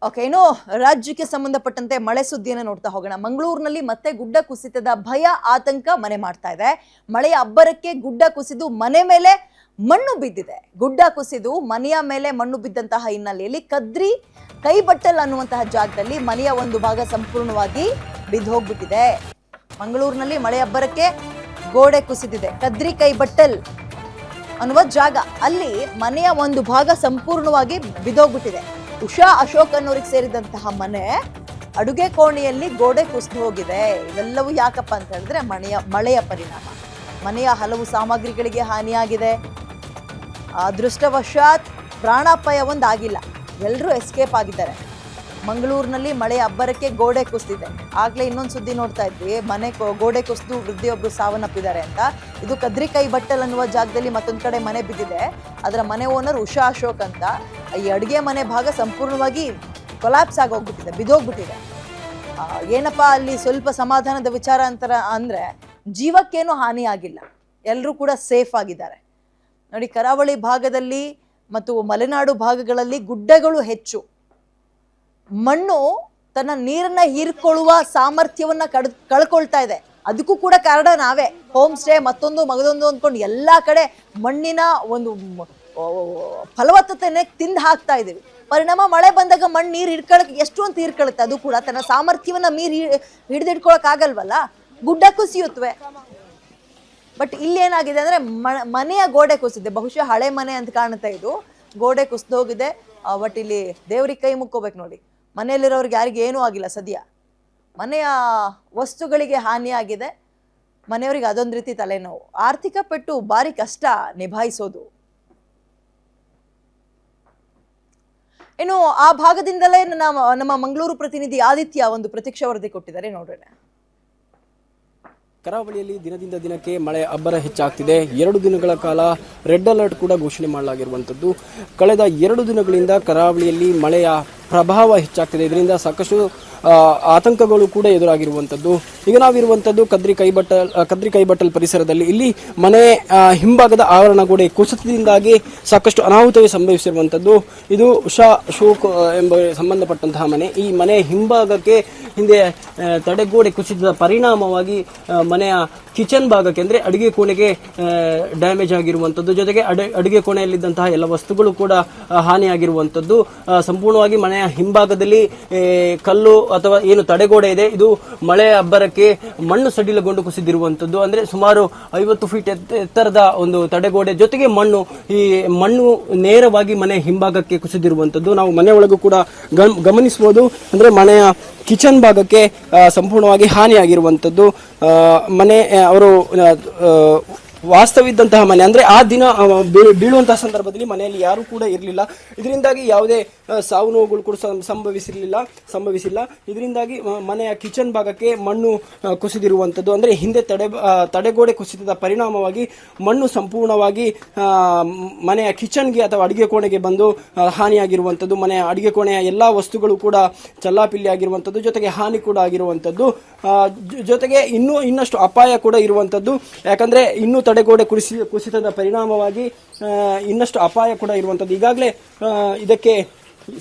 Okay, ಇನ್ನು ರಾಜ್ಯಕ್ಕೆ ಸಂಬಂಧಪಟ್ಟಂತೆ ಮಳೆ ಸುದ್ದಿಯನ್ನು ನೋಡ್ತಾ ಹೋಗೋಣ. ಮಂಗಳೂರಿನಲ್ಲಿ ಮತ್ತೆ ಗುಡ್ಡ ಕುಸಿತದ ಭಯ ಆತಂಕ ಮನೆ ಮಾಡ್ತಾ ಇದೆ. ಮಳೆಯ ಅಬ್ಬರಕ್ಕೆ ಗುಡ್ಡ ಕುಸಿದು ಮನೆ ಮೇಲೆ ಮಣ್ಣು ಬಿದ್ದಿದೆ. ಗುಡ್ಡ ಕುಸಿದು ಮನೆಯ ಮೇಲೆ ಮಣ್ಣು ಬಿದ್ದಂತಹ ಹಿನ್ನೆಲೆಯಲ್ಲಿ ಕದ್ರಿ ಕೈಬಟ್ಟಲ್ ಅನ್ನುವಂತಹ ಜಾಗದಲ್ಲಿ ಮನೆಯ ಒಂದು ಭಾಗ ಸಂಪೂರ್ಣವಾಗಿ ಬಿದ್ದು ಹೋಗ್ಬಿಟ್ಟಿದೆ. ಮಂಗಳೂರಿನಲ್ಲಿ ಮಳೆ ಅಬ್ಬರಕ್ಕೆ ಗೋಡೆ ಕುಸಿದಿದೆ. ಕದ್ರಿ ಕೈಬಟ್ಟಲ್ ಅನ್ನುವ ಜಾಗ, ಅಲ್ಲಿ ಮನೆಯ ಒಂದು ಭಾಗ ಸಂಪೂರ್ಣವಾಗಿ ಬಿದ್ದೋಗ್ಬಿಟ್ಟಿದೆ. ಉಷಾ ಅಶೋಕ್ ಅನ್ನೋರಿಗೆ ಸೇರಿದಂತಹ ಮನೆ ಅಡುಗೆ ಕೋಣೆಯಲ್ಲಿ ಗೋಡೆ ಕುಸಿದು ಹೋಗಿದೆ. ಇವೆಲ್ಲವೂ ಯಾಕಪ್ಪ ಅಂತ ಹೇಳಿದ್ರೆ ಮಳೆಯ ಪರಿಣಾಮ. ಮನೆಯ ಹಲವು ಸಾಮಗ್ರಿಗಳಿಗೆ ಹಾನಿಯಾಗಿದೆ. ಅದೃಷ್ಟವಶಾತ್ ಪ್ರಾಣಾಪಾಯ ಒಂದಾಗಿಲ್ಲ, ಎಲ್ಲರೂ ಎಸ್ಕೇಪ್ ಆಗಿದ್ದಾರೆ. ಮಂಗಳೂರಿನಲ್ಲಿ ಮಳೆಯ ಅಬ್ಬರಕ್ಕೆ ಗೋಡೆ ಕುಸಿದಿದೆ. ಆಗ್ಲೇ ಇನ್ನೊಂದು ಸುದ್ದಿ ನೋಡ್ತಾ ಇದ್ವಿ, ಮನೆ ಗೋಡೆ ಕುಸಿದು ವೃದ್ಧಿಯೊಬ್ಬರು ಸಾವನ್ನಪ್ಪಿದ್ದಾರೆ ಅಂತ. ಇದು ಕದ್ರಿ ಕೈಬಟ್ಟಲ್ ಅನ್ನುವ ಜಾಗದಲ್ಲಿ ಮತ್ತೊಂದು ಕಡೆ ಮನೆ ಬಿದ್ದಿದೆ. ಅದರ ಮನೆ ಓನರ್ ಉಷಾ ಅಶೋಕ್ ಅಂತ. ಈ ಅಡುಗೆ ಮನೆ ಭಾಗ ಸಂಪೂರ್ಣವಾಗಿ ಕೊಲಾಪ್ಸ್ ಆಗೋಗ್ಬಿಟ್ಟಿದೆ, ಬಿದ್ದೋಗ್ಬಿಟ್ಟಿದೆ. ಏನಪ್ಪ ಅಲ್ಲಿ ಸ್ವಲ್ಪ ಸಮಾಧಾನದ ವಿಚಾರ ಅಂತಾರ ಅಂದ್ರೆ ಜೀವಕ್ಕೇನು ಹಾನಿ ಆಗಿಲ್ಲ, ಎಲ್ಲರೂ ಕೂಡ ಸೇಫ್ ಆಗಿದ್ದಾರೆ. ನೋಡಿ, ಕರಾವಳಿ ಭಾಗದಲ್ಲಿ ಮತ್ತು ಮಲೆನಾಡು ಭಾಗಗಳಲ್ಲಿ ಗುಡ್ಡಗಳು ಹೆಚ್ಚು. ಮಣ್ಣು ತನ್ನ ನೀರನ್ನ ಹೀರ್ಕೊಳ್ಳುವ ಸಾಮರ್ಥ್ಯವನ್ನ ಕಳ್ಕೊಳ್ತಾ ಇದೆ. ಅದಕ್ಕೂ ಕೂಡ ಕಾರಣ ನಾವೇ. ಹೋಮ್ ಸ್ಟೇ ಮತ್ತೊಂದು ಮಗದೊಂದು ಅಂದ್ಕೊಂಡು ಎಲ್ಲಾ ಕಡೆ ಮಣ್ಣಿನ ಒಂದು ಫಲವತ್ತತೆನೆ ತಿಂದು ಹಾಕ್ತಾ ಇದೀವಿ. ಪರಿಣಾಮ ಮಳೆ ಬಂದಾಗ ಮಣ್ಣು ನೀರು ಎಷ್ಟು ಅಂತ ಹೀರ್ಕೊಳ್ಳುತ್ತೆ. ಅದು ಕೂಡ ತನ್ನ ಸಾಮರ್ಥ್ಯವನ್ನ ಹಿಡಿದಿಟ್ಕೊಳಕ್ ಆಗಲ್ವಲ್ಲ, ಗುಡ್ಡ ಕುಸಿಯುತ್ತವೆ. ಬಟ್ ಇಲ್ಲಿ ಏನಾಗಿದೆ ಅಂದ್ರೆ ಮನೆಯ ಗೋಡೆ ಕುಸಿದೆ. ಬಹುಶಃ ಹಳೆ ಮನೆ ಅಂತ ಕಾಣುತ್ತೆ, ಇದು ಗೋಡೆ ಕುಸಿದು ಹೋಗಿದೆ. ಬಟ್ ಇಲ್ಲಿ ದೇವ್ರಿಗೆ ಕೈ ಮುಕ್ಕೋಬೇಕು ನೋಡಿ, ಮನೆಯಲ್ಲಿರೋರಿಗೆ ಯಾರಿಗೆ ಏನೂ ಆಗಿಲ್ಲ ಸದ್ಯ. ಮನೆಯ ವಸ್ತುಗಳಿಗೆ ಹಾನಿಯಾಗಿದೆ, ಮನೆಯವರಿಗೆ ಅದೊಂದು ರೀತಿ ತಲೆನೋವು. ಆರ್ಥಿಕ ಪೆಟ್ಟು ಭಾರಿ ಕಷ್ಟ ನಿಭಾಯಿಸೋದು. ಇನ್ನು ಆ ಭಾಗದಿಂದಲೇ ನಮ್ಮ ಮಂಗಳೂರು ಪ್ರತಿನಿಧಿ ಆದಿತ್ಯ ಒಂದು ಪ್ರತೀಕ್ಷಾ ವರದಿ ಕೊಟ್ಟಿದ್ದಾರೆ, ನೋಡೋಣ. ಕರಾವಳಿಯಲ್ಲಿ ದಿನದಿಂದ ದಿನಕ್ಕೆ ಮಳೆ ಅಬ್ಬರ ಹೆಚ್ಚಾಗ್ತಿದೆ. 2 ದಿನಗಳ ಕಾಲ ರೆಡ್ ಅಲರ್ಟ್ ಕೂಡ ಘೋಷಣೆ ಮಾಡಲಾಗಿರುವಂಥದ್ದು. ಕಳೆದ 2 ದಿನಗಳಿಂದ ಕರಾವಳಿಯಲ್ಲಿ ಮಳೆಯ ಪ್ರಭಾವ ಹೆಚ್ಚಾಗ್ತಿದೆ. ಇದರಿಂದ ಸಾಕಷ್ಟು ಆತಂಕಗಳು ಕೂಡ ಎದುರಾಗಿರುವಂಥದ್ದು. ಈಗ ನಾವಿರುವಂಥದ್ದು ಕದ್ರಿ ಕೈಬಟ್ಟಲ್ ಪರಿಸರದಲ್ಲಿ. ಇಲ್ಲಿ ಮನೆ ಹಿಂಭಾಗದ ಆವರಣ ಗೋಡೆ ಕುಸಿತದಿಂದಾಗಿ ಸಾಕಷ್ಟು ಅನಾಹುತವೇ ಸಂಭವಿಸಿರುವಂಥದ್ದು. ಇದು ಉಷಾ ಅಶೋಕ್ ಎಂಬ ಸಂಬಂಧಪಟ್ಟಂತಹ ಮನೆ. ಈ ಮನೆ ಹಿಂಭಾಗಕ್ಕೆ ಹಿಂದೆ ತಡೆಗೋಡೆ ಕುಸಿತದ ಪರಿಣಾಮವಾಗಿ ಮನೆಯ ಕಿಚನ್ ಭಾಗಕ್ಕೆ ಅಂದರೆ ಅಡುಗೆ ಕೋಣೆಗೆ ಡ್ಯಾಮೇಜ್ ಆಗಿರುವಂಥದ್ದು. ಜೊತೆಗೆ ಅಡುಗೆ ಕೋಣೆಯಲ್ಲಿದ್ದಂತಹ ಎಲ್ಲ ವಸ್ತುಗಳು ಕೂಡ ಹಾನಿಯಾಗಿರುವಂಥದ್ದು. ಸಂಪೂರ್ಣವಾಗಿ ಮನೆಯ ಹಿಂಭಾಗದಲ್ಲಿ ಕಲ್ಲು ಅಥವಾ ಏನು ತಡೆಗೋಡೆ ಇದೆ, ಇದು ಮಳೆ ಅಬ್ಬರಕ್ಕೆ ಮಣ್ಣು ಸಡಿಲಗೊಂಡು ಕುಸಿದಿರುವಂಥದ್ದು. ಅಂದ್ರೆ ಸುಮಾರು 50 ಫೀಟ್ ಎತ್ತರದ ಒಂದು ತಡೆಗೋಡೆ ಜೊತೆಗೆ ಈ ಮಣ್ಣು ನೇರವಾಗಿ ಮನೆ ಹಿಂಭಾಗಕ್ಕೆ ಕುಸಿದಿರುವಂಥದ್ದು. ನಾವು ಮನೆ ಒಳಗೂ ಕೂಡ ಗಮನಿಸಬಹುದು. ಅಂದ್ರೆ ಮನೆಯ ಕಿಚನ್ ಭಾಗಕ್ಕೆ ಸಂಪೂರ್ಣವಾಗಿ ಹಾನಿಯಾಗಿರುವಂಥದ್ದು. ಮನೆ ಅವರು ವಾಸ್ತವಿದ್ದಂತಹ ಮನೆ, ಅಂದ್ರೆ ಆ ದಿನ ಬೀಳುವಂತಹ ಸಂದರ್ಭದಲ್ಲಿ ಮನೆಯಲ್ಲಿ ಯಾರು ಕೂಡ ಇರಲಿಲ್ಲ. ಇದರಿಂದಾಗಿ ಯಾವುದೇ ಸಾವು ನೋವುಗಳು ಕೂಡ ಸಂಭವಿಸಿಲ್ಲ. ಇದರಿಂದಾಗಿ ಮನೆಯ ಕಿಚನ್ ಭಾಗಕ್ಕೆ ಮಣ್ಣು ಕುಸಿದಿರುವಂಥದ್ದು. ಅಂದ್ರೆ ಹಿಂದೆ ತಡೆಗೋಡೆ ಕುಸಿತದ ಪರಿಣಾಮವಾಗಿ ಮಣ್ಣು ಸಂಪೂರ್ಣವಾಗಿ ಮನೆಯ ಕಿಚನ್ಗೆ ಅಥವಾ ಅಡಿಗೆ ಕೋಣೆಗೆ ಬಂದು ಹಾನಿಯಾಗಿರುವಂಥದ್ದು. ಮನೆಯ ಅಡಿಗೆ ಕೋಣೆಯ ಎಲ್ಲಾ ವಸ್ತುಗಳು ಕೂಡ ಚಲ್ಲಾಪಿಲ್ಲಿ ಆಗಿರುವಂಥದ್ದು. ಜೊತೆಗೆ ಹಾನಿ ಕೂಡ ಆಗಿರುವಂಥದ್ದು. ಜೊತೆಗೆ ಇನ್ನಷ್ಟು ಅಪಾಯ ಕೂಡ ಇರುವಂಥದ್ದು. ಯಾಕಂದ್ರೆ ಇನ್ನೂ ತಡೆಗೋಡೆ ಕುಸಿತದ ಪರಿಣಾಮವಾಗಿ ಇನ್ನಷ್ಟು ಅಪಾಯ ಕೂಡ ಇರುವಂಥದ್ದು. ಈಗಾಗಲೇ ಇದಕ್ಕೆ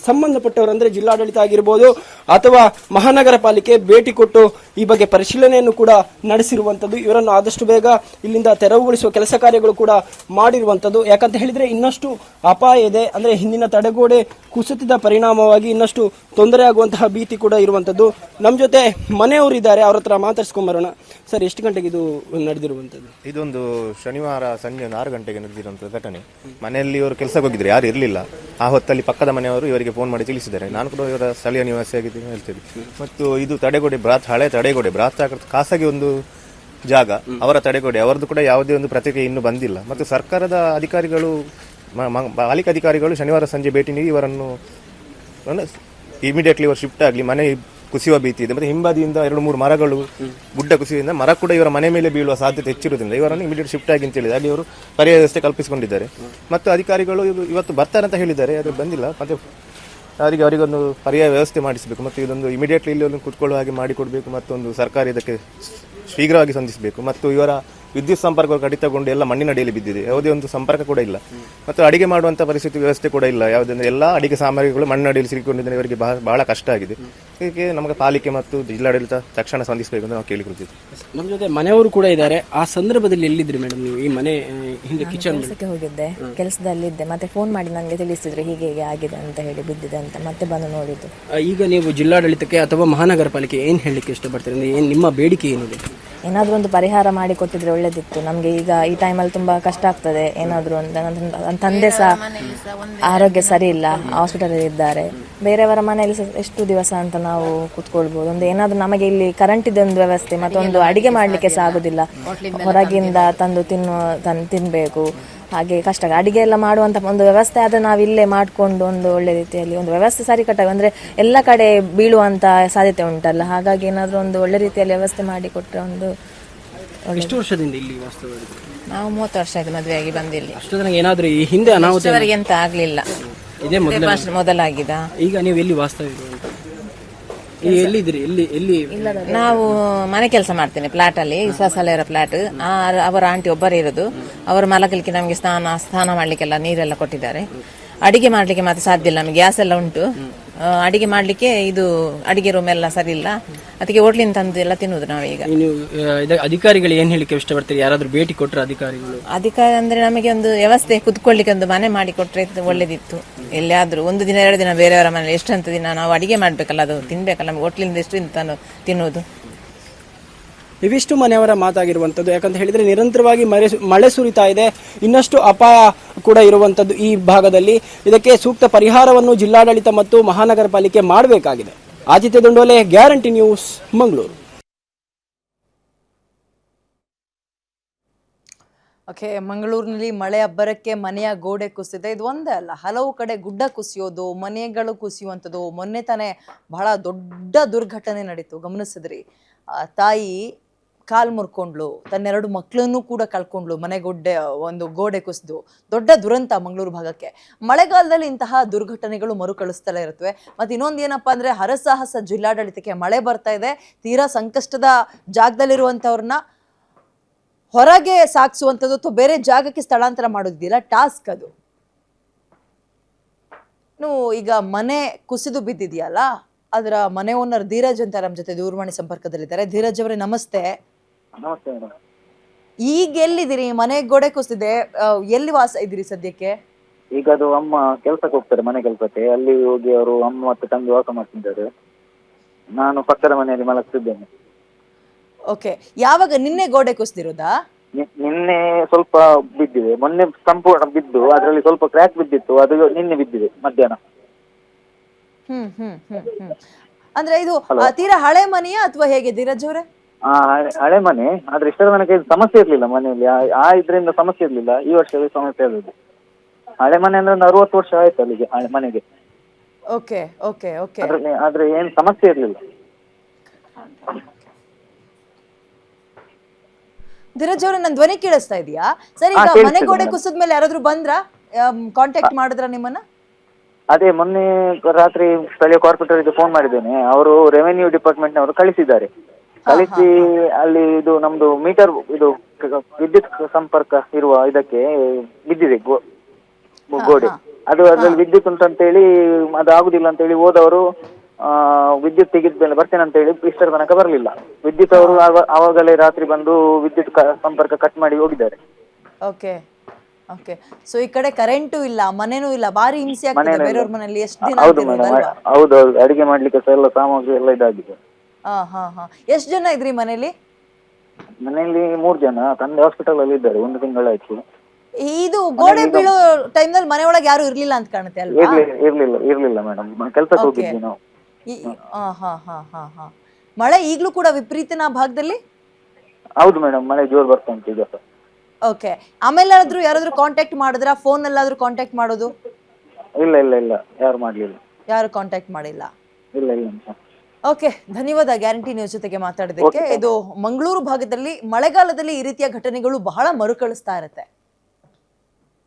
ಸಂಬಂಧಪಟ್ಟವರು ಅಂದ್ರೆ ಜಿಲ್ಲಾಡಳಿತ ಆಗಿರ್ಬೋದು ಅಥವಾ ಮಹಾನಗರ ಪಾಲಿಕೆ ಭೇಟಿ ಕೊಟ್ಟು ಈ ಬಗ್ಗೆ ಪರಿಶೀಲನೆಯನ್ನು ಕೂಡ ನಡೆಸಿರುವಂಥದ್ದು. ಇವರನ್ನು ಆದಷ್ಟು ಬೇಗ ಇಲ್ಲಿಂದ ತೆರವುಗೊಳಿಸುವ ಕೆಲಸ ಕಾರ್ಯಗಳು ಕೂಡ ಮಾಡಿರುವಂಥದ್ದು. ಯಾಕಂತ ಹೇಳಿದ್ರೆ ಇನ್ನಷ್ಟು ಅಪಾಯ ಇದೆ. ಅಂದ್ರೆ ಹಿಂದಿನ ತಡೆಗೋಡೆ ಕುಸಿತದ ಪರಿಣಾಮವಾಗಿ ಇನ್ನಷ್ಟು ತೊಂದರೆ ಆಗುವಂತಹ ಭೀತಿ ಕೂಡ ಇರುವಂಥದ್ದು. ನಮ್ಮ ಜೊತೆ ಮನೆಯವರು ಇದ್ದಾರೆ, ಅವ್ರ ಹತ್ರ ಮಾತಾಡ್ಸ್ಕೊಂಬರೋಣ. ಸರ್, ಎಷ್ಟು ಗಂಟೆಗೆ ಇದು ನಡೆದಿರುವಂಥದ್ದು? ಇದೊಂದು ಶನಿವಾರ ಸಂಜೆ 6 ಗಂಟೆಗೆ ನಡೆದಿರುವಂತಹ ಘಟನೆ. ಮನೆಯಲ್ಲಿ ಇವರು ಕೆಲಸಕ್ಕೆ ಹೋಗಿದ್ರು, ಯಾರು ಇರಲಿಲ್ಲ. ಆ ಹೊತ್ತಲ್ಲಿ ಪಕ್ಕದ ಮನೆಯವರು ಇವರಿಗೆ ಫೋನ್ ಮಾಡಿ ತಿಳಿಸಿದ್ದಾರೆ. ನಾನು ಕೂಡ ಇವರ ಸ್ಥಳೀಯ ನಿವಾಸಿಯಾಗಿದ್ದೀನಿ ಹೇಳ್ತೇನೆ. ಮತ್ತು ಇದು ತಡೆಗೋಡೆ ಹಳೆ ತಡೆಗೋಡೆ ಖಾಸಗಿ ಒಂದು ಜಾಗ, ಅವರ ತಡೆಗೋಡೆ. ಅವರದ್ದು ಕೂಡ ಯಾವುದೇ ಒಂದು ಪ್ರತಿಕ್ರಿಯೆ ಇನ್ನೂ ಬಂದಿಲ್ಲ. ಮತ್ತು ಸರ್ಕಾರದ ಅಧಿಕಾರಿಗಳು, ಪಾಲಿಕೆ ಅಧಿಕಾರಿಗಳು ಶನಿವಾರ ಸಂಜೆ ಭೇಟಿ ನೀಡಿ ಇವರನ್ನು ಇಮಿಡಿಯೇಟ್ಲಿ ಇವರು ಶಿಫ್ಟ್ ಆಗಲಿ, ಮನೆ ಕುಸಿಯುವ ಭೀತಿ ಇದೆ. ಮತ್ತೆ ಹಿಂಬದಿಯಿಂದ 2-3 ಮರಗಳು ಗುಡ್ಡ ಕುಸಿಯೋದ್ರಿಂದ ಮರ ಕೂಡ ಇವರ ಮನೆ ಮೇಲೆ ಬೀಳುವ ಸಾಧ್ಯತೆ ಹೆಚ್ಚಿರುವುದರಿಂದ ಇವರನ್ನು ಇಮಿಡಿಯೇಟ್ ಶಿಫ್ಟ್ ಆಗಿ ಅಂತ ಹೇಳಿದೆ. ಅಲ್ಲಿ ಇವರು ಪರ್ಯಾಯ ವ್ಯವಸ್ಥೆ ಕಲ್ಪಿಸಿಕೊಂಡಿದ್ದಾರೆ. ಮತ್ತು ಅಧಿಕಾರಿಗಳು ಇವತ್ತು ಬರ್ತಾರೆ ಅಂತ ಹೇಳಿದ್ದಾರೆ, ಅದು ಬಂದಿಲ್ಲ. ಮತ್ತೆ ಅವರಿಗೊಂದು ಪರ್ಯಾಯ ವ್ಯವಸ್ಥೆ ಮಾಡಿಸಬೇಕು ಮತ್ತು ಇದೊಂದು ಇಮಿಡಿಯೇಟ್ಲಿ ಇಲ್ಲಿ ಒಂದು ಕುತ್ಕೊಳ್ಳುವ ಹಾಗೆ ಮಾಡಿಕೊಡಬೇಕು. ಮತ್ತೊಂದು ಸರ್ಕಾರ ಇದಕ್ಕೆ ಶೀಘ್ರವಾಗಿ ಸ್ಪಂದಿಸಬೇಕು. ಮತ್ತು ಇವರ ವಿದ್ಯುತ್ ಸಂಪರ್ಕ ಕಡಿತಗೊಂಡು ಎಲ್ಲ ಮಣ್ಣಿನಡಿಯಲ್ಲಿ ಬಿದ್ದಿದೆ. ಯಾವುದೇ ಒಂದು ಸಂಪರ್ಕ ಕೂಡ ಇಲ್ಲ ಮತ್ತು ಅಡಿಗೆ ಮಾಡುವಂತ ಪರಿಸ್ಥಿತಿ ವ್ಯವಸ್ಥೆ ಕೂಡ ಇಲ್ಲ. ಯಾವುದಂದ್ರೆ ಎಲ್ಲ ಅಡಿಗೆ ಸಾಮಗ್ರಿಗಳು ಮಣ್ಣಿನಡಿಯಲ್ಲಿ ಸಿಕ್ಕೊಂಡಿದ್ದರೆ ಇವರಿಗೆ ಬಹಳ ಕಷ್ಟ ಆಗಿದೆ. ಇದಕ್ಕೆ ನಮಗೆ ಪಾಲಿಕೆ ಮತ್ತು ಜಿಲ್ಲಾಡಳಿತ ತಕ್ಷಣ ಸ್ಪಂದಿಸಬೇಕು ಅಂತ ನಾವು ಕೇಳಿಕೊಳ್ತೀವಿ. ನಮ್ಮ ಜೊತೆ ಮನೆಯವರು ಕೂಡ ಇದ್ದಾರೆ. ಆ ಸಂದರ್ಭದಲ್ಲಿ ಎಲ್ಲಿದ್ರಿ ಮೇಡಮ್ ನೀವು? ಈ ಮನೆ ಹಿಂದೆ ಕಿಚನ್ ಕೆಲಸಕ್ಕೆ ಹೋಗಿದ್ದೆ, ಕೆಲಸದಲ್ಲಿದ್ದೆ. ಮತ್ತೆ ಫೋನ್ ಮಾಡಿ ನನಗೆ ತಿಳಿಸಿದ್ರು ಹೀಗೆ ಹೀಗೆ ಆಗಿದೆ ಅಂತ ಹೇಳಿ, ಬಿದ್ದಿದೆ ಅಂತ. ಮತ್ತೆ ಬಂದು ನೋಡಿದ್ದು. ಈಗ ನೀವು ಜಿಲ್ಲಾಡಳಿತಕ್ಕೆ ಅಥವಾ ಮಹಾನಗರ ಪಾಲಿಕೆ ಏನು ಹೇಳಲಿಕ್ಕೆ ಇಷ್ಟಪಡ್ತೀರಿ? ಅಂದ್ರೆ ಏನು ನಿಮ್ಮ ಬೇಡಿಕೆ ಏನಿದೆ? ಏನಾದರೂ ಒಂದು ಪರಿಹಾರ ಮಾಡಿ ಕೊಟ್ಟಿದ್ರೆ ಒಳ್ಳೇದಿತ್ತು. ನಮಗೆ ಈಗ ಈ ಟೈಮಲ್ಲಿ ತುಂಬ ಕಷ್ಟ ಆಗ್ತದೆ. ಏನಾದರೂ ಒಂದು ನನ್ನ ತಂದೆ ಸಹ ಆರೋಗ್ಯ ಸರಿ ಇಲ್ಲ, ಹಾಸ್ಪಿಟಲಲ್ಲಿ ಇದ್ದಾರೆ. ಬೇರೆಯವರ ಮನೆಯಲ್ಲಿ ಎಷ್ಟು ದಿವಸ ಅಂತ ನಾವು ಕೂತ್ಕೊಳ್ಬೋದು. ಒಂದು ಏನಾದರೂ ನಮಗೆ ಇಲ್ಲಿ ಕರೆಂಟಿದ ಒಂದು ವ್ಯವಸ್ಥೆ, ಮತ್ತೊಂದು ಅಡಿಗೆ ಮಾಡಲಿಕ್ಕೆ ಸಹ ಆಗೋದಿಲ್ಲ. ಹೊರಗಿಂದ ತಂದು ತಿನ್ನಬೇಕು. ಹಾಗೆ ಕಷ್ಟ. ಅಡಿಗೆ ಎಲ್ಲ ಮಾಡುವಂಥ ಒಂದು ವ್ಯವಸ್ಥೆ ಆದರೆ ನಾವು ಇಲ್ಲೇ ಮಾಡಿಕೊಂಡು ಒಂದು ಒಳ್ಳೆ ರೀತಿಯಲ್ಲಿ ಒಂದು ವ್ಯವಸ್ಥೆ ಸರಿ ಕಟ್ಟಾಗ, ಅಂದರೆ ಎಲ್ಲ ಕಡೆ ಬೀಳುವಂಥ ಸಾಧ್ಯತೆ ಉಂಟಲ್ಲ. ಹಾಗಾಗಿ ಏನಾದರೂ ಒಂದು ಒಳ್ಳೆ ರೀತಿಯಲ್ಲಿ ವ್ಯವಸ್ಥೆ ಮಾಡಿ ಕೊಟ್ಟರೆ ಒಂದು. ಎಷ್ಟು ವರ್ಷದಿಂದ ಇಲ್ಲಿ ವಾಸ್ತವ್ಯ? ನಾವು 30 ವರ್ಷ ಆಯ್ತು ಮದುವೆಯಾಗಿ ಬಂದಿಲ್ಲಿ. ಅಷ್ಟು ತನಕ ಏನಾದರೂ ಈ ಹಿಂದೆ ಅನಾಹುತ ಎಂತ ಆಗ್ಲಿಲ್ಲ, ಇದೇ ಮೊದಲಾಗಿದ. ಈಗ ನೀವು ಎಲ್ಲಿ ವಾಸ್ತವ್ಯ ಇರುವಂತ? ಎಲ್ಲಿದ್ರಿ? ಎಲ್ಲಿ? ನಾವು ಮನೆ ಕೆಲಸ ಮಾಡ್ತೇನೆ ಫ್ಲಾಟ್ ಅಲ್ಲಿ, ವಿಶ್ವಾಸಾಲಯರ ಫ್ಲಾಟ್. ಅವರ ಆಂಟಿ ಒಬ್ಬರೇ ಇರೋದು. ಅವರು ಮಲಗಲಿಕ್ಕೆ ನಮಗೆ ಸ್ನಾನ ಮಾಡ್ಲಿಕ್ಕೆಲ್ಲ ನೀರೆಲ್ಲ ಕೊಟ್ಟಿದ್ದಾರೆ. ಅಡಿಗೆ ಮಾಡ್ಲಿಕ್ಕೆ ಮಾತ್ರ ಸಾಧ್ಯ ಇಲ್ಲ, ನಮಗೆ ಗ್ಯಾಸ್ ಎಲ್ಲ ಉಂಟು. ಅಡಿಗೆ ಮಾಡ್ಲಿಕ್ಕೆ ಇದು ಅಡಿಗೆ ರೂಮ್ ಎಲ್ಲ ಸರಿ ಇಲ್ಲ, ಅದಕ್ಕೆ ಹೋಟ್ಲಿಂದ ತಂದು ಎಲ್ಲ ತಿನ್ನುವುದು ನಾವೀಗ. ಅಧಿಕಾರಿಗಳು ಏನ್ ಹೇಳಿಕ್ಕೆ ಇಷ್ಟಪಡ್ತೀರಿ? ಯಾರಾದ್ರೂ ಭೇಟಿ ಕೊಟ್ಟರೆ ಅಧಿಕಾರಿಗಳು? ಅಧಿಕಾರಿ ಅಂದ್ರೆ ನಮಗೆ ಒಂದು ವ್ಯವಸ್ಥೆ ಕುತ್ಕೊಳ್ಳಿಕ್ಕೆ ಒಂದು ಮನೆ ಮಾಡಿ ಕೊಟ್ರೆ ಒಳ್ಳೇದಿತ್ತು. ಎಲ್ಲಿಯಾದ್ರೂ ಒಂದು ದಿನ 2 ದಿನ ಬೇರೆಯವರ ಮನೇಲಿ ಎಷ್ಟಂತ ದಿನ ನಾವು ಅಡಿಗೆ ಮಾಡ್ಬೇಕಲ್ಲ, ಅದು ತಿನ್ಬೇಕಲ್ಲ. ನಮ್ಗೆ ಹೋಟ್ಲಿಂದ ಎಷ್ಟು ತಿನ್ನುವುದು. ಇವಿಷ್ಟು ಮನೆಯವರ ಮಾತಾಗಿರುವಂಥದ್ದು. ಯಾಕಂತ ಹೇಳಿದ್ರೆ ನಿರಂತರವಾಗಿ ಮಳೆ ಸುರಿತಾ ಇದೆ, ಇನ್ನಷ್ಟು ಅಪಾಯ ಕೂಡ ಇರುವಂಥದ್ದು ಈ ಭಾಗದಲ್ಲಿ. ಇದಕ್ಕೆ ಸೂಕ್ತ ಪರಿಹಾರವನ್ನು ಜಿಲ್ಲಾಡಳಿತ ಮತ್ತು ಮಹಾನಗರ ಪಾಲಿಕೆ ಮಾಡಬೇಕಾಗಿದೆ. Aditya Dundole, Guarantee News, Mangaluru. Okay, ಮಂಗಳೂರಿನಲ್ಲಿ ಮಳೆ ಅಬ್ಬರಕ್ಕೆ ಮನೆಯ ಗೋಡೆ ಕುಸಿದೆ. ಇದು ಒಂದೇ ಅಲ್ಲ, ಹಲವು ಕಡೆ ಗುಡ್ಡ ಕುಸಿಯೋದು, ಮನೆಗಳು ಕುಸಿಯುವಂಥದ್ದು. ಮೊನ್ನೆ ತಾನೇ ಬಹಳ ದೊಡ್ಡ ದುರ್ಘಟನೆ ನಡೀತು, ಗಮನಿಸಿದ್ರಿ? ತಾಯಿ ಕಾಲು ಮುರ್ಕೊಂಡ್ಲು, ತನ್ನೆರಡು ಮಕ್ಕಳನ್ನು ಕೂಡ ಕಳ್ಕೊಂಡ್ಲು. ಒಂದು ಗೋಡೆ ಕುಸಿದು ದೊಡ್ಡ ದುರಂತ ಮಂಗಳೂರು ಭಾಗಕ್ಕೆ. ಮಳೆಗಾಲದಲ್ಲಿ ಇಂತಹ ದುರ್ಘಟನೆಗಳು ಮರುಕಳಿಸ್ತಲೇ ಇರುತ್ತವೆ. ಮತ್ತು ಇನ್ನೊಂದು ಏನಪ್ಪಾ ಅಂದರೆ, ಹರಸಾಹಸ ಜಿಲ್ಲಾಡಳಿತಕ್ಕೆ. ಮಳೆ ಬರ್ತಾ ಇದೆ, ತೀರಾ ಸಂಕಷ್ಟದ ಜಾಗದಲ್ಲಿರುವಂಥವ್ರನ್ನ ಹೊರಗೆ ಸಾಗಿಸುವಂಥದ್ದು ಅಥವಾ ಬೇರೆ ಜಾಗಕ್ಕೆ ಸ್ಥಳಾಂತರ ಮಾಡೋದಿಲ್ಲ, ಟಾಸ್ಕ್ ಅದು. ಈಗ ಮನೆ ಕುಸಿದು ಬಿದ್ದಿದೆಯಲ್ಲ, ಅದರ ಮನೆ ಓನರ್ ಧೀರಜ್ ಅಂತ ನಮ್ಮ ಜೊತೆ ದೂರವಾಣಿ ಸಂಪರ್ಕದಲ್ಲಿದ್ದಾರೆ. ಧೀರಜ್ ಅವರೇ, ನಮಸ್ತೆ. ನಮಸ್ತೆ ಮೇಡಮ್. ಈಗ ಎಲ್ಲಿದ್ದೀರಿ? ಮನೆ ಗೋಡೆ ಕುಸಿದೆ, ಎಲ್ಲಿ ವಾಸ ಇದ್ದೀರಿ ಸದ್ಯಕ್ಕೆ? ಈಗ ಅದು ಅಮ್ಮ ಕೆಲ್ಸಕ್ಕೆ ಹೋಗ್ತಾರೆ, ಮನೆ ಕೆಲಸಕ್ಕೆ. ಅಲ್ಲಿ ಹೋಗಿ ಅವರು ಅಮ್ಮ ಮತ್ತು ತಂಗಿ ವಾಸ ಮಾಡ್ತಿದ್ದಾರೆ. ನಾನು ಪಕ್ಕದ ಮನೆಯಲ್ಲಿ ಮಲಗ್ತಿದ್ದೇನೆ. ಓಕೆ, ಯಾವಾಗ? ನಿನ್ನೆ ಗೋಡೆ ಕುಸಿದಿರೋದಾ? ನಿನ್ನೆ ಸ್ವಲ್ಪ ಬಿದ್ದಿದೆ, ಮೊನ್ನೆ ಸಂಪೂರ್ಣ ಬಿದ್ದು ಅದರಲ್ಲಿ ಸ್ವಲ್ಪ ಕ್ರ್ಯಾಕ್ ಬಿದ್ದಿತ್ತು, ಅದು ನಿನ್ನೆ ಬಿದ್ದಿದೆ ಮಧ್ಯಾಹ್ನ. ಅಂದ್ರೆ ಇದು ತೀರಾ ಹಳೆ ಮನೆಯಾ ಅಥವಾ ಹೇಗೆ ಧೀರಜ್ ಅವರೇ? ಹಳೆ ಮನೆ, ಆದ್ರೆ ಇಷ್ಟರ ತನಕ ಸಮಸ್ಯೆ ಇರ್ಲಿಲ್ಲ ಮನೆಯಲ್ಲಿ. ಇದ್ರಿಂದ ಸಮಸ್ಯೆ ಇರ್ಲಿಲ್ಲ. ಈ ವರ್ಷದಲ್ಲಿ ಸಮಸ್ಯೆ ಆದದ್ದು. ಹಳೆ ಮನೆ ಅಂದ್ರೆ ಒಂದು 60 ವರ್ಷ ಆಯ್ತು ಅಲ್ಲಿಗೆ, ಹಳೆ ಮನೆಗೆ. Okay okay okay. ಆದ್ರೆ ಏನ್ ಸಮಸ್ಯೆ ಇರ್ಲಿಲ್ಲ. ಧೀರಜ್ ಅವರೇ, ನನ್ನ ಧ್ವನಿ ಕೇಳಿಸ್ತಾ ಇದೆಯಾ? ಸರಿ, ಈಗ ಮನೆ ಗೋಡೆ ಕುಸಿದ ಮೇಲೆ ಯಾರಾದ್ರೂ ಬಂದ್ರಾ? ಕಾಂಟ್ಯಾಕ್ಟ್ ಮಾಡಿದ್ರ ನಿಮ್ಮನ್ನ? ಅದೇ ಮೊನ್ನೆ ರಾತ್ರಿ ಸ್ಥಳೀಯ ಕಾರ್ಪೊರೇಟರ್ ಇದು ಫೋನ್ ಮಾಡಿದ್ದೇನೆ. ಅವರು ರೆವೆನ್ಯೂ ಡಿಪಾರ್ಟ್ಮೆಂಟ್ ನವರು ಕಳಿಸಿದ್ದಾರೆ. ಕಳಿಸಿ ಅಲ್ಲಿ ಇದು ನಮ್ದು ಮೀಟರ್, ಇದು ವಿದ್ಯುತ್ ಸಂಪರ್ಕ ಇರುವ ಇದಕ್ಕೆ ಬಿದ್ದಿದೆ ಗೋಡೆ. ಅದು ಅದ್ರಲ್ಲಿ ವಿದ್ಯುತ್ ಉಂಟಂತೇಳಿ ಅದು ಆಗುದಿಲ್ಲ ಅಂತ ಹೇಳಿ ಹೋದವರು ವಿದ್ಯುತ್ ತೆಗೆದ ಮೇಲೆ ಬರ್ತೇನೆ ಅಂತ ಹೇಳಿ ಇಷ್ಟರ ತನಕ ಬರಲಿಲ್ಲ. ವಿದ್ಯುತ್ ಅವರು ಆವಾಗಲೇ ರಾತ್ರಿ ಬಂದು ವಿದ್ಯುತ್ ಸಂಪರ್ಕ ಕಟ್ ಮಾಡಿ ಹೋಗಿದ್ದಾರೆ. Okay okay. ಸೊ ಈ ಕಡೆ ಕರೆಂಟು ಇಲ್ಲ, ಮನೆನೂ ಇಲ್ಲ, ಭಾರಿ ಹಿಂಸೆ ಆಗ್ತದೆ ಬೇರೆಯವ್ರ ಮನೆಯಲ್ಲಿ. ಎಷ್ಟು ದಿನ? ಹೌದು ಮೇಡಮ್, ಹೌದು. ಅಡಿಗೆ ಮಾಡ್ಲಿಕ್ಕೆ ಎಲ್ಲ ಸಾಮಗ್ರಿ ಎಲ್ಲ ಇದಾಗಿದೆ. ಎಷ್ಟು ಜನ ಇದ್ರಿ ಮನೇಲಿ? ಮನೆಯಲ್ಲಿ 3 ಜನ. ತಂದೆ ಹಾಸ್ಪಿಟಲ್ ಅಲ್ಲಿ ಇದ್ದಾರೆ, 1 ತಿಂಗಳಾಯ್ತು. ಇದು ಗೋಡೆ ಬೀಳೋ ಟೈಮ್ನಲ್ಲಿ ಮನೆ ಒಳಗೆ ಯಾರು ಇರ್ಲಿಲ್ಲ ಅಂತ ಕಾಣುತ್ತೆ ಅಲ್ವಾ? ಇರ್ಲಿಲ್ಲ ಮೇಡಮ್, ಕೆಲ್ಸಕ್ಕೆ ಹೋಗಿದ್ವಿ ನಾವು. ಮಳೆ ಈಗ್ಲೂ ಕೂಡ ವಿಪರೀತನ ಭಾಗದಲ್ಲಿ? ಹೌದು ಮೇಡಮ್, ಮಳೆ ಜೋರ್ ಬರ್ತಾ ಉಂಟು ಈಗ. ಓಕೆ. ಆಮೇಲೆ ಯಾರಾದ್ರೂ ಕಾಂಟ್ಯಾಕ್ಟ್ ಮಾಡಿದ್ರ? ಫೋನ್ ಅಲ್ಲಾದ್ರೂ ಕಾಂಟ್ಯಾಕ್ಟ್ ಮಾಡೋದು? ಇಲ್ಲ, ಯಾರು ಮಾಡ್ಲಿಲ್ಲ. ಯಾರು ಕಾಂಟ್ಯಾಕ್ಟ್ ಮಾಡಿಲ್ಲ? ಇಲ್ಲ. ಓಕೆ, ಧನ್ಯವಾದ ಗ್ಯಾರಂಟಿ ನ್ಯೂಸ್ ಜೊತೆಗೆ ಮಾತಾಡೋದಕ್ಕೆ. ಇದು ಮಂಗಳೂರು ಭಾಗದಲ್ಲಿ ಮಳೆಗಾಲದಲ್ಲಿ ಈ ರೀತಿಯ ಘಟನೆಗಳು ಬಹಳ ಮರುಕಳಿಸ್ತಾ ಇರುತ್ತೆ.